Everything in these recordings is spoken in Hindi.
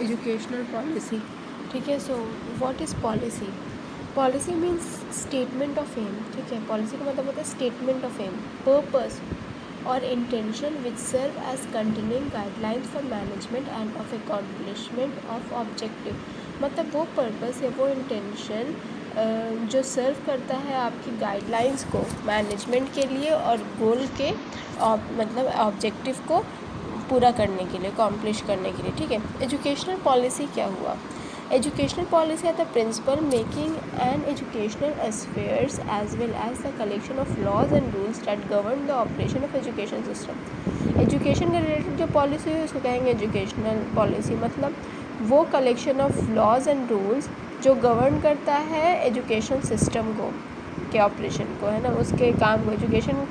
एजुकेशनल पॉलिसी, ठीक है। So what is policy? Policy means statement of aim, ठीक है। पॉलिसी का मतलब होता है स्टेटमेंट ऑफ एम, पर्पस और intention which serve as continuing guidelines for management and of accomplishment of objective. मतलब वो पर्पस या वो इंटेंशन जो सर्व करता है आपकी गाइडलाइंस को मैनेजमेंट के लिए और गोल के मतलब ऑब्जेक्टिव को पूरा करने के लिए, अकॉम्प्लिश करने के लिए, ठीक है। एजुकेशनल पॉलिसी क्या हुआ? Educational policy are the principle making and educational affairs as well as the collection of laws and rules that govern the operation of education system. Education के रिलेटेड जो पॉलिसी है उसको कहेंगे एजुकेशनल पॉलिसी। मतलब वो collection of laws and rules जो गवर्न करता है एजुकेशन सिस्टम को के ऑपरेशन को, है ना, उसके काम को, एजुकेशन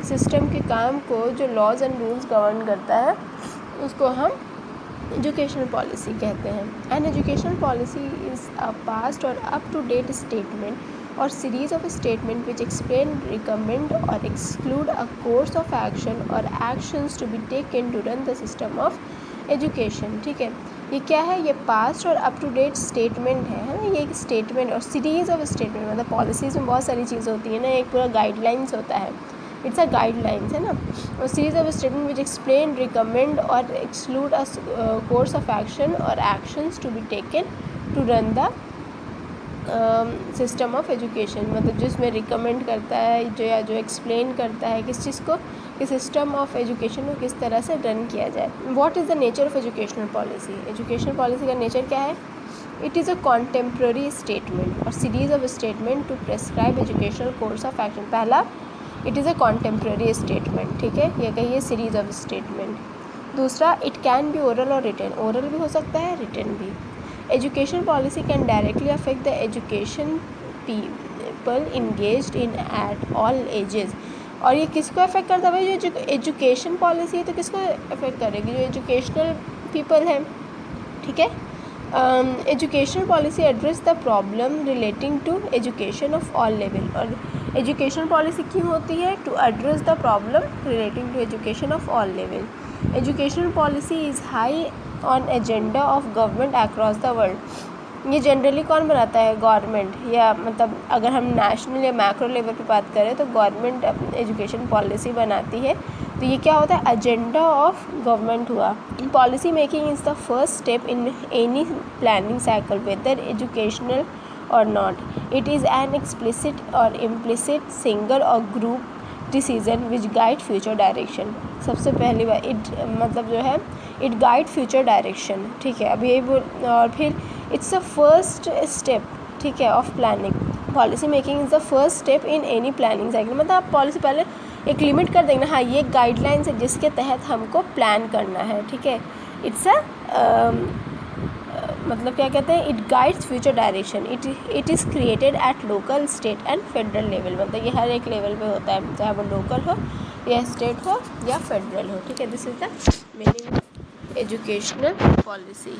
सिस्टम के काम को जो लॉज एंड रूल्स गवर्न करता है उसको हम एजुकेशनल पॉलिसी कहते हैं। An educational policy is a past और अप टू डेट स्टेटमेंट और series of statement which explain, recommend और exclude a course of action और actions to be taken to run the system of education, ठीक है। ये क्या है? ये पास्ट और अप टू डेट स्टेटमेंट है ना। ये एक स्टेटमेंट और सीरीज़ ऑफ स्टेटमेंट, मतलब पॉलिसीज़ में बहुत सारी चीज़ होती है ना, एक पूरा गाइडलाइंस होता है, इट्स अ गाइडलाइंस, है ना। और series of statement which explain, recommend और exclude a course of action और actions to be taken to run the system of education. मतलब जिसमें रिकमेंड करता है जो या जो एक्सप्लेन करता है किस चीज़ को, कि सिस्टम ऑफ एजुकेशन को किस तरह से रन किया जाए। What is the nature of educational policy? Educational policy का नेचर क्या है? It is a contemporary statement और series of statement to prescribe educational course of action. पहला, it is a contemporary statement, ठीक है, ये कहिए सीरीज ऑफ स्टेटमेंट। दूसरा, इट कैन बी ओरल और रिटन, ओरल भी हो सकता है, रिटन भी। Education policy can directly affect the education people engaged in at all ages. और ये किसको अफेक्ट करता है भाई? जो एजुकेशन पॉलिसी है तो किसको अफेक्ट करेगी? जो एजुकेशनल पीपल हैं, ठीक है। Educational policy address the problem relating to education of all level. और एजुकेशन पॉलिसी क्यों होती है? To address the problem relating to education of all level. Educational policy is high on agenda of government across the world. ये जनरली कौन बनाता है? गवर्नमेंट, या मतलब अगर हम नेशनल या मैक्रो लेवल पे बात करें तो गवर्नमेंट एजुकेशन पॉलिसी बनाती है। तो ये क्या होता है? एजेंडा ऑफ गवर्नमेंट हुआ। Policy making is the first step in any planning cycle whether educational or not. It is an explicit or implicit single or group decision which guide future direction. सबसे पहली बार इट मतलब जो है इट गाइड फ्यूचर डायरेक्शन, ठीक है। अब यही बोल, और फिर इट्स अ फर्स्ट स्टेप, ठीक है, of planning. Policy making is the first step in any planning cycle. मतलब आप पॉलिसी पहले एक लिमिट कर देंगे ना, हाँ ये गाइडलाइंस है जिसके तहत हमको प्लान करना है, ठीक है। इट्स अ मतलब क्या कहते हैं? It guides future direction. It is created at local, state and federal level. मतलब ये हर एक लेवल पे होता है, चाहे वो लोकल हो या स्टेट हो या फेडरल हो, ठीक है। This is the meaning of educational policy.